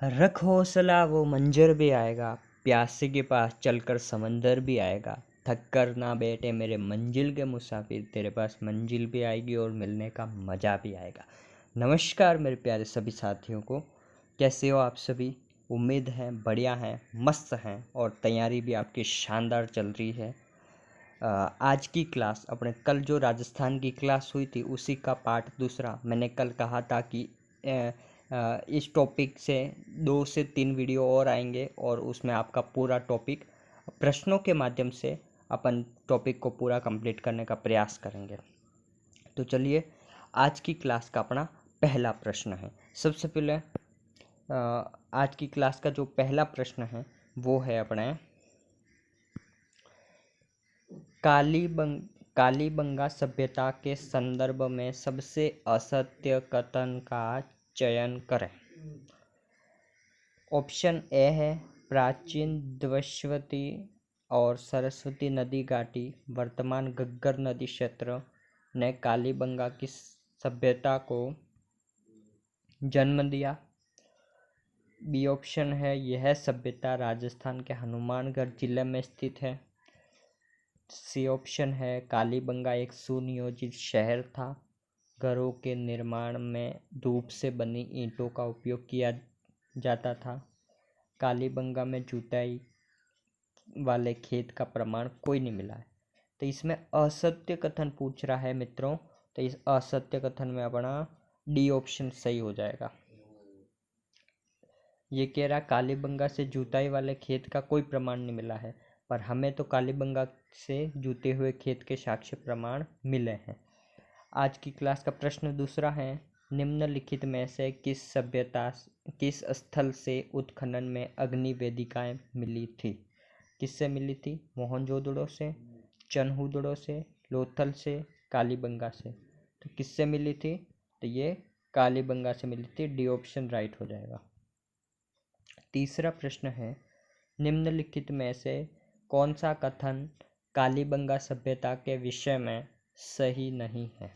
रख हौसला वो मंजर भी आएगा, प्यासे के पास चलकर समंदर भी आएगा। थक कर ना बैठे मेरे मंजिल के मुसाफिर, तेरे पास मंजिल भी आएगी और मिलने का मज़ा भी आएगा। नमस्कार मेरे प्यारे सभी साथियों को, कैसे हो आप सभी? उम्मीद है बढ़िया हैं, मस्त हैं और तैयारी भी आपकी शानदार चल रही है। आज की क्लास अपने कल जो राजस्थान की क्लास हुई थी उसी का पार्ट दूसरा। मैंने कल कहा था कि इस टॉपिक से 2 से 3 वीडियो और आएंगे और उसमें आपका पूरा टॉपिक प्रश्नों के माध्यम से अपन टॉपिक को पूरा कंप्लीट करने का प्रयास करेंगे। तो चलिए, आज की क्लास का अपना पहला प्रश्न है। सबसे पहले आज की क्लास का जो पहला प्रश्न है वो है अपने कालीबंगा सभ्यता के संदर्भ में सबसे असत्य कथन का चयन करें। ऑप्शन ए है प्राचीन द्वैश्वती और सरस्वती नदी घाटी वर्तमान घग्गर नदी क्षेत्र ने कालीबंगा की सभ्यता को जन्म दिया। बी ऑप्शन है यह सभ्यता राजस्थान के हनुमानगढ़ जिले में स्थित है। सी ऑप्शन है कालीबंगा एक सुनियोजित शहर था, घरों के निर्माण में धूप से बनी ईंटों का उपयोग किया जाता था। कालीबंगा में जुताई वाले खेत का प्रमाण कोई नहीं मिला है। तो इसमें असत्य कथन पूछ रहा है मित्रों, तो इस असत्य कथन में अपना डी ऑप्शन सही हो जाएगा। ये कह रहा कालीबंगा से जुताई वाले खेत का कोई प्रमाण नहीं मिला है, पर हमें तो कालीबंगा से जुते हुए खेत के साक्ष्य प्रमाण मिले हैं। आज की क्लास का प्रश्न दूसरा है, निम्नलिखित में से किस स्थल से उत्खनन में अग्नि वेदिकाएं मिली थी? किससे मिली थी? मोहनजोदड़ो से, चनहुदड़ो से, लोथल से, कालीबंगा से। तो किससे मिली थी? तो ये कालीबंगा से मिली थी। डी ऑप्शन राइट हो जाएगा। तीसरा प्रश्न है, निम्नलिखित में से कौन सा कथन कालीबंगा सभ्यता के विषय में सही नहीं है?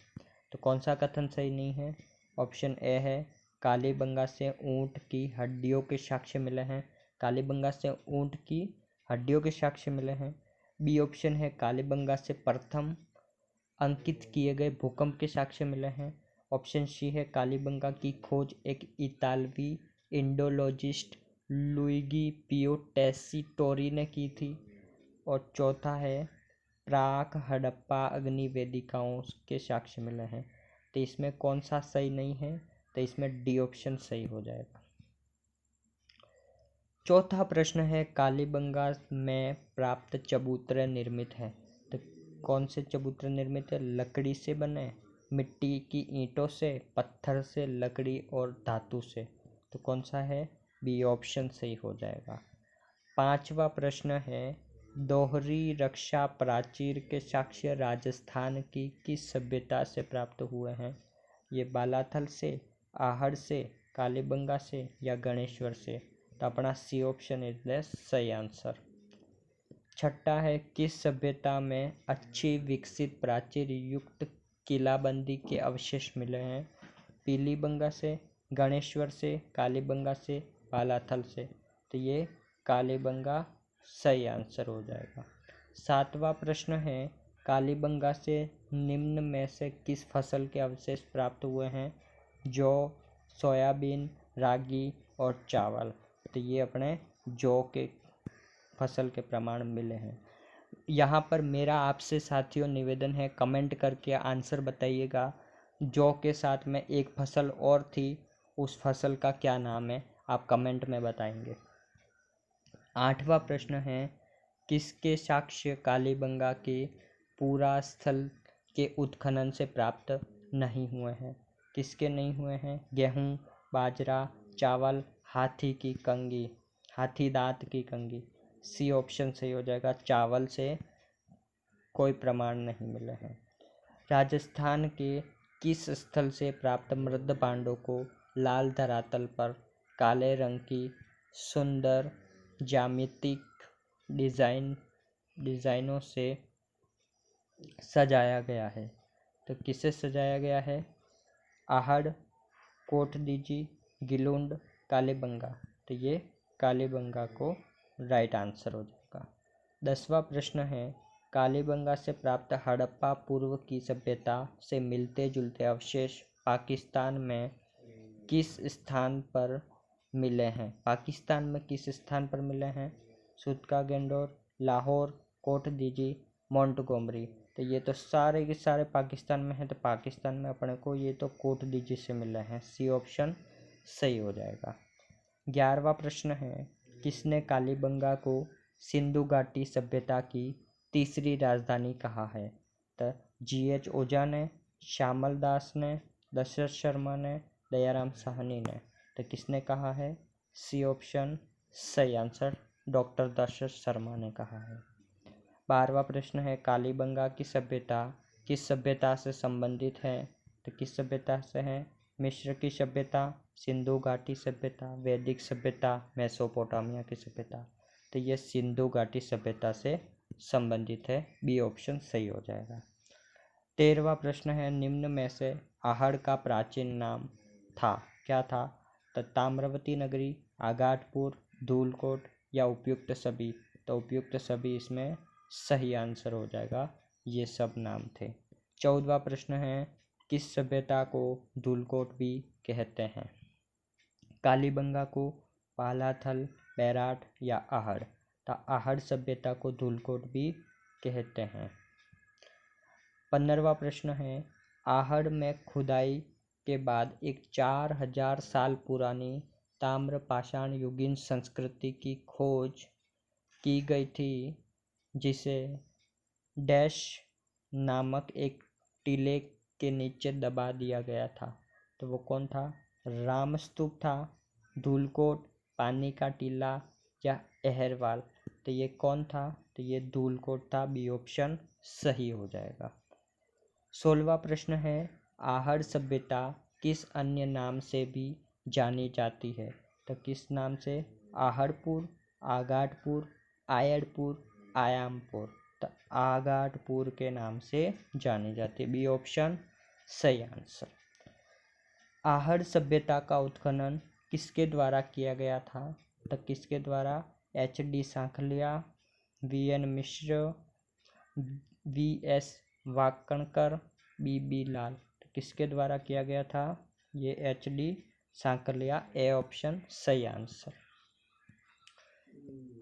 तो कौन सा कथन सही नहीं है? ऑप्शन ए है कालीबंगा से ऊंट की हड्डियों के साक्ष्य मिले हैं। कालीबंगा से ऊंट की हड्डियों के साक्ष्य मिले हैं। बी ऑप्शन है कालीबंगा से प्रथम अंकित किए गए भूकंप के साक्ष्य मिले हैं। ऑप्शन सी है कालीबंगा की खोज एक इतालवी इंडोलॉजिस्ट लुइगी पियो टेस्सिटोरी ने की थी। और चौथा है प्राक हड़प्पा अग्नि वेदिकाओं के साक्ष्य मिले हैं। तो इसमें कौन सा सही नहीं है? तो इसमें डी ऑप्शन सही हो जाएगा। चौथा प्रश्न है, कालीबंगा में प्राप्त चबूतरे निर्मित हैं। तो कौन से चबूतरे निर्मित है? लकड़ी से बने, मिट्टी की ईंटों से, पत्थर से, लकड़ी और धातु से। तो कौन सा है? बी ऑप्शन सही हो जाएगा। पांचवा प्रश्न है, दोहरी रक्षा प्राचीर के साक्ष्य राजस्थान की किस सभ्यता से प्राप्त हुए हैं? ये बालाथल से, आहड़ से, कालीबंगा से या गणेश्वर से। तो अपना सी ऑप्शन इज द सही आंसर। छठा है, किस सभ्यता में अच्छी विकसित प्राचीर युक्त किलाबंदी के अवशेष मिले हैं? पीलीबंगा से, गणेश्वर से, कालीबंगा से, बालाथल से। तो ये कालीबंगा सही आंसर हो जाएगा। सातवां प्रश्न है, कालीबंगा से निम्न में से किस फसल के अवशेष प्राप्त हुए हैं? जौ, सोयाबीन, रागी और चावल। तो ये अपने जौ के फसल के प्रमाण मिले हैं। यहाँ पर मेरा आपसे साथियों निवेदन है, कमेंट करके आंसर बताइएगा। जौ के साथ में एक फसल और थी, उस फसल का क्या नाम है? आप कमेंट में बताएंगे। आठवां प्रश्न है, किसके साक्ष्य कालीबंगा के पूरा स्थल के उत्खनन से प्राप्त नहीं हुए हैं? किसके नहीं हुए हैं? गेहूँ, बाजरा, चावल, हाथी दांत की कंघी। सी ऑप्शन सही हो जाएगा। चावल से कोई प्रमाण नहीं मिले हैं। राजस्थान के किस स्थल से प्राप्त मृद पांडों को लाल धरातल पर काले रंग की सुंदर ज्यामितिक डिजाइनों से सजाया गया है? तो किसे सजाया गया है? आहड़, कोटदीजी, गिलुंड, कालीबंगा। तो ये कालीबंगा को राइट आंसर हो जाएगा। 10वां प्रश्न है, कालीबंगा से प्राप्त हड़प्पा पूर्व की सभ्यता से मिलते जुलते अवशेष पाकिस्तान में किस स्थान पर मिले हैं? पाकिस्तान में किस स्थान पर मिले हैं? सूत्का गेंडोर, लाहौर, कोट दीजी, मोंटगोमरी। तो ये तो सारे के सारे पाकिस्तान में हैं, तो पाकिस्तान में अपने को ये तो कोट दीजी से मिले हैं। सी ऑप्शन सही हो जाएगा। 11वां प्रश्न है, किसने कालीबंगा को सिंधु घाटी सभ्यता की तीसरी राजधानी कहा है? तो G.H. ओझा ने, श्यामल दास ने, दशरथ शर्मा ने, दयाराम साहनी ने। तो किसने कहा है? सी ऑप्शन सही आंसर डॉक्टर दशरथ शर्मा ने कहा है। 12वां प्रश्न है, कालीबंगा की सभ्यता किस सभ्यता से संबंधित है? तो किस सभ्यता से है? मिस्र की सभ्यता, सिंधु घाटी सभ्यता, वैदिक सभ्यता, मेसोपोटामिया की सभ्यता। तो ये सिंधु घाटी सभ्यता से संबंधित है। बी ऑप्शन सही हो जाएगा। 13वां प्रश्न है, निम्न में से आहड़ का प्राचीन नाम था, क्या था? तो ताम्रवती नगरी, आगाटपुर, धूलकोट या उपयुक्त सभी। तो उपयुक्त सभी इसमें सही आंसर हो जाएगा, ये सब नाम थे। 14वां प्रश्न है, किस सभ्यता को धूलकोट भी कहते हैं? कालीबंगा को, पालाथल, बैराट या आहड़। तो आहड़ सभ्यता को धूलकोट भी कहते हैं। 15वां प्रश्न है, आहड़ में खुदाई के बाद एक 4000 साल पुरानी ताम्र पाषाण युगीन संस्कृति की खोज की गई थी, जिसे डैश नामक एक टीले के नीचे दबा दिया गया था। तो वो कौन था? रामस्तूप था, धूलकोट, पानी का टीला या अहरवाल। तो ये कौन था? तो ये धूलकोट था। बी ऑप्शन सही हो जाएगा। 16वां प्रश्न है, आहड़ सभ्यता किस अन्य नाम से भी जानी जाती है? तो किस नाम से? आहड़पुर, आगाटपुर, आयड़पुर, आयामपुर। तो आगाटपुर के नाम से जानी जाती है। बी ऑप्शन सही आंसर। आहड़ सभ्यता का उत्खनन किसके द्वारा किया गया था? तो किसके द्वारा? H.D. सांखलिया, V.N. मिश्र, V.S. वाकणकर, B.B. लाल। तो किसके द्वारा किया गया था? ये H.D. सांखलिया। ए ऑप्शन सही आंसर।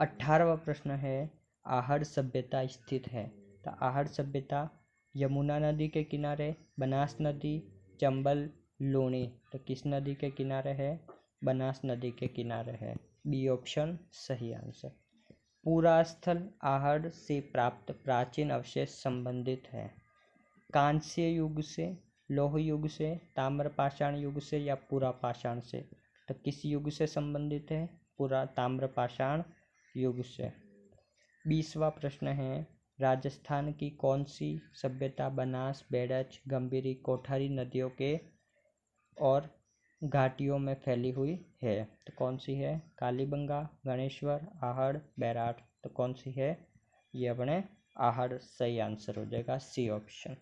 18वां प्रश्न है, आहड़ सभ्यता स्थित है? तो आहड़ सभ्यता यमुना नदी के किनारे, बनास नदी, चंबल, लूणी। तो किस नदी के किनारे है? बनास नदी के किनारे है। बी ऑप्शन सही आंसर। पूरा स्थल आहड़ से प्राप्त प्राचीन अवशेष संबंधित है कांस्य युग से, लौह युग से, ताम्रपाषाण युग से या पुरा पाषाण से। तो किस युग से संबंधित है? पुरा ताम्रपाषाण युग से। 20वां प्रश्न है, राजस्थान की कौन सी सभ्यता बनास, बेडच, गंभीरी, कोठारी नदियों के और घाटियों में फैली हुई है? तो कौन सी है? कालीबंगा, गणेश्वर, आहड़, बैराट। तो कौन सी है? ये अपने आहड़ सही आंसर हो जाएगा। C option.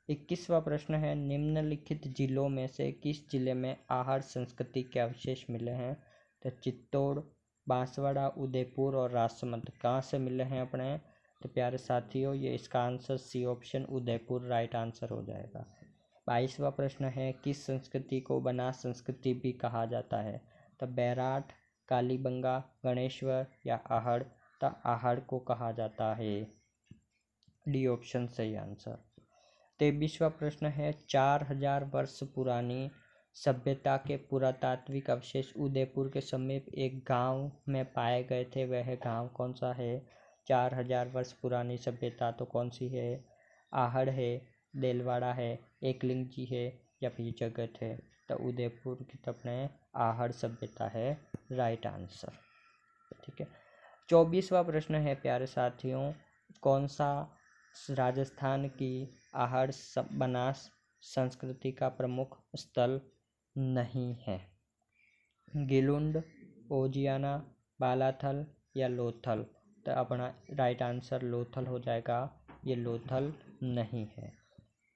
21वां प्रश्न है, निम्नलिखित जिलों में से किस जिले में आहड़ संस्कृति के अवशेष मिले हैं? तो चित्तौड़, बांसवाड़ा, उदयपुर और राजसमंद। कहाँ से मिले हैं अपने? तो प्यारे साथियों, ये इसका answer C option Udaipur right answer हो जाएगा। 22वां प्रश्न है, किस संस्कृति को बनास संस्कृति भी कहा जाता है? तो बैराट, कालीबंगा, गणेश्वर या आहड़। तो आहड़ को कहा जाता है। डी ऑप्शन सही आंसर। 23वां प्रश्न है, 4000 वर्ष पुरानी सभ्यता के पुरातात्विक अवशेष उदयपुर के समीप एक गांव में पाए गए थे, वह गांव कौन सा है? 4000 वर्ष पुरानी सभ्यता तो कौन सी है? आहड़ है, देलवाड़ा है, एकलिंग जी है या फिर जगत है। तो उदयपुर की अपने आहड़ सभ्यता है राइट आंसर। ठीक है। 24वां प्रश्न है प्यारे साथियों, कौन सा राजस्थान की आहड़ बनास संस्कृति का प्रमुख स्थल नहीं है? गिलुंड, ओजियाना, बालाथल या लोथल। तो अपना राइट आंसर लोथल हो जाएगा। ये लोथल नहीं है।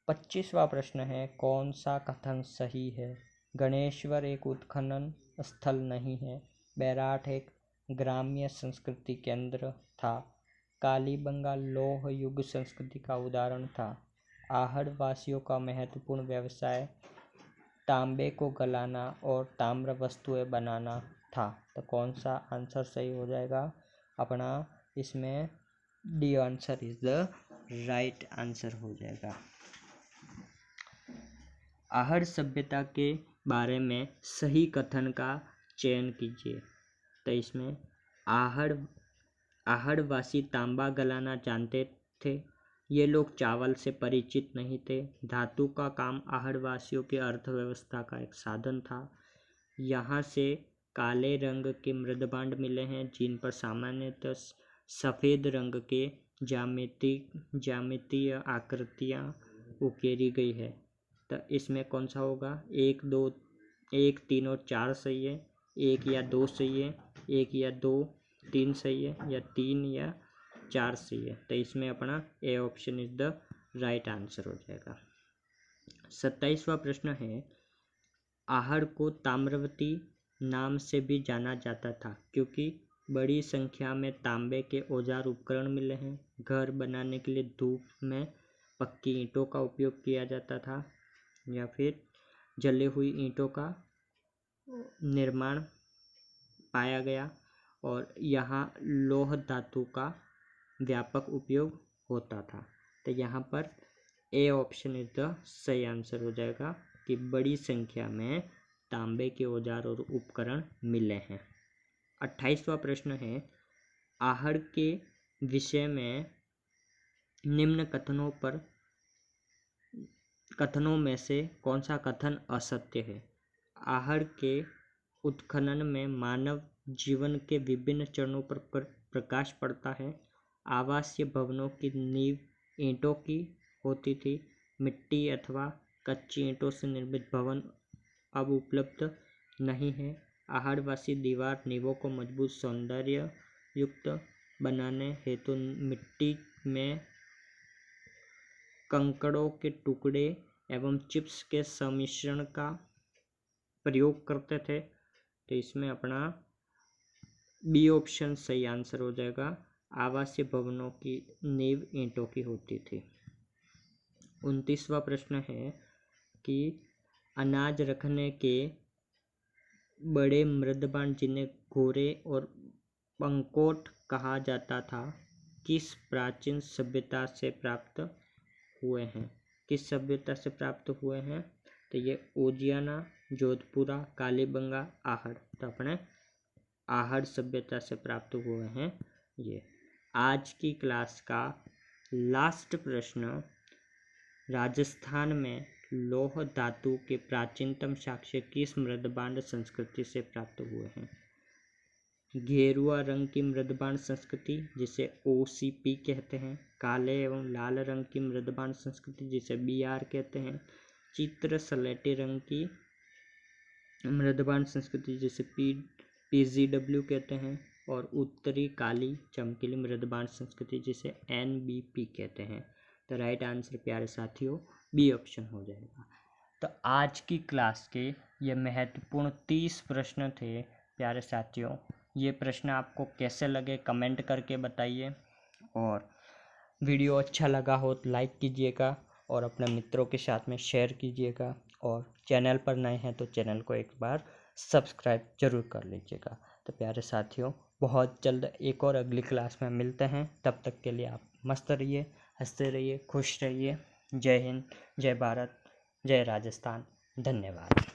25वां प्रश्न है, कौन सा कथन सही है? गणेश्वर एक उत्खनन स्थल नहीं है, बैराठ एक ग्राम्य संस्कृति केंद्र था। कालीबंगा लौह युग संस्कृति का उदाहरण था। आहड़ वासियों का महत्वपूर्ण व्यवसाय तांबे को गलाना और ताम्र वस्तुएं बनाना था। तो कौन सा आंसर सही हो जाएगा अपना? इसमें D answer is the right answer हो जाएगा। आहड़ सभ्यता के बारे में सही कथन का चयन कीजिए। तो इसमें आहड़वासी तांबा गलाना जानते थे। ये लोग चावल से परिचित नहीं थे। धातु का काम आहड़वासियों की अर्थव्यवस्था का एक साधन था। यहाँ से काले रंग के मृदभांड मिले हैं जिन पर सामान्यतः सफ़ेद रंग के ज्यामितीय आकृतियाँ उकेरी गई है। तो इसमें कौन सा होगा? 1, 2, 1, 3 और 4 सही है, 1 या 2 सही है, 1 या 2, 3 सही है, या 3 या 4 सही है। तो इसमें अपना A option is the right answer हो जाएगा। 27वां प्रश्न है, आहड़ को ताम्रवती नाम से भी जाना जाता था क्योंकि बड़ी संख्या में तांबे के औजार उपकरण मिले हैं। घर बनाने के लिए धूप में पक्की ईंटों का उपयोग किया जाता था या फिर जले हुई ईंटों का निर्माण पाया गया और यहाँ लौह धातु का व्यापक उपयोग होता था। तो यहाँ पर ए ऑप्शन इज द सही आंसर हो जाएगा कि बड़ी संख्या में तांबे के औजार और उपकरण मिले हैं। 28वां प्रश्न है, आहड़ के विषय में निम्न कथनों में से कौन सा कथन असत्य है? आहड़ के उत्खनन में मानव जीवन के विभिन्न चरणों पर प्रकाश पड़ता है। आवासीय भवनों की नींव ईंटों की होती थी। मिट्टी अथवा कच्ची ईंटों से निर्मित भवन अब उपलब्ध नहीं है। आहड़वासी दीवार नींवों को मजबूत सौंदर्य युक्त बनाने हेतु मिट्टी में कंकड़ों के टुकड़े एवं चिप्स के सम्मिश्रण का प्रयोग करते थे। तो इसमें अपना बी ऑप्शन सही आंसर हो जाएगा। आवासीय भवनों की नींव ईंटों की होती थी। 29वां प्रश्न है कि अनाज रखने के बड़े मृदभांड जिन्हें घोरे और पंकोट कहा जाता था किस प्राचीन सभ्यता से प्राप्त हुए हैं? किस सभ्यता से प्राप्त हुए हैं? तो ये उजियाना, जोधपुरा, कालीबंगा, आहड़। तो अपने आहड़ सभ्यता से प्राप्त हुए हैं ये। आज की क्लास का लास्ट प्रश्न, राजस्थान में लौह धातु के प्राचीनतम साक्ष्य किस मृदभांड संस्कृति से प्राप्त हुए हैं? गेरुआ रंग की मृदभांड संस्कृति जिसे OCP कहते हैं, काले एवं लाल रंग की मृदभांड संस्कृति जिसे BR कहते हैं, चित्र सलेटी रंग की मृदभांड संस्कृति जिसे PGW कहते हैं, और उत्तरी काली चमकीली मृदभांड संस्कृति जिसे NBP कहते हैं। तो राइट आंसर प्यारे साथियों बी ऑप्शन हो जाएगा। तो आज की क्लास के ये महत्वपूर्ण 30 प्रश्न थे प्यारे साथियों। ये प्रश्न आपको कैसे लगे कमेंट करके बताइए, और वीडियो अच्छा लगा हो तो लाइक कीजिएगा और अपने मित्रों के साथ में शेयर कीजिएगा, और चैनल पर नए हैं तो चैनल को एक बार सब्सक्राइब जरूर कर लीजिएगा। तो प्यारे साथियों बहुत जल्द एक और अगली क्लास में मिलते हैं। तब तक के लिए आप मस्त रहिए, हंसते रहिए, खुश रहिए। जय हिंद, जय भारत, जय राजस्थान। धन्यवाद।